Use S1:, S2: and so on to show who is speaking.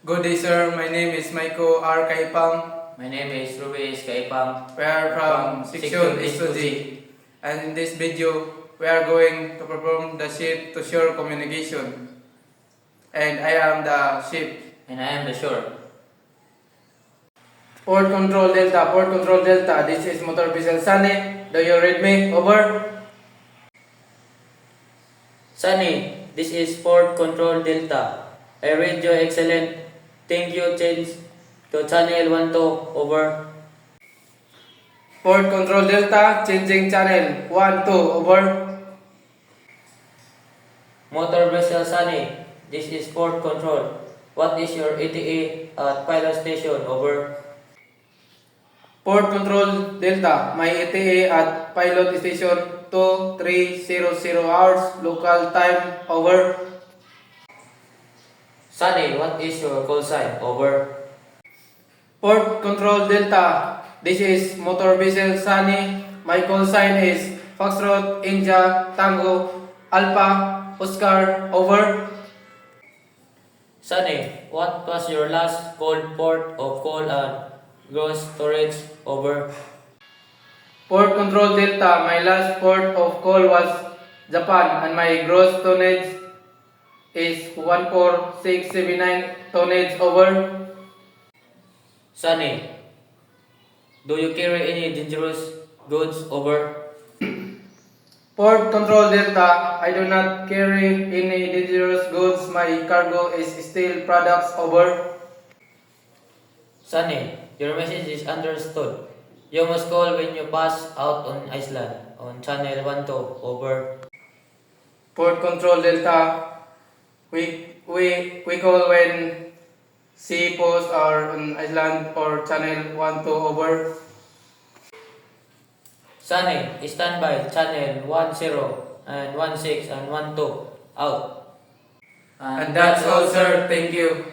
S1: Good day, sir. My name is Maiko R. Kaipang.
S2: My name is Ruiz Kaipang.
S1: We are from Section S2G. And in this video, we are going to perform the shift to shore communication. And I am the shift.
S2: And I am the shore.
S1: Port Control Delta. Port Control Delta. This is Motor Vessel Sunny. Do you read me? Over.
S2: Sunny, this is Port Control Delta. I read you excellent. Thank you. Change to channel 12. Over.
S1: Port Control Delta. Changing channel 1, 2. Over.
S2: Motor Vessel Sunny, this is Port Control. What is your ETA at pilot station? Over.
S1: Port Control Delta. My ETA at Pilot Station 2300 hours. Local time. Over.
S2: Sunny, what is your call sign? Over.
S1: Port Control Delta. This is Motor Vessel Sunny. My call sign is Foxtrot India Tango Alpha Oscar. Over.
S2: Sunny, what was your last called port of call and gross storage? Over.
S1: Port Control Delta. My last port of call was Japan and my gross tonnage is 14679 tonnage. Over.
S2: Sunny, do you carry any dangerous goods? Over.
S1: Port Control Delta. I do not carry any dangerous goods. My cargo is steel products. Over.
S2: Sunny, your message is understood. You must call when you pass out on Iceland on channel 12. Over.
S1: Port Control Delta. We call when sea posts are on island or channel 1, 2. Over.
S2: Sunny, stand by channel 10 and 16 and 12. Out.
S1: And that's all, sir. Thank you.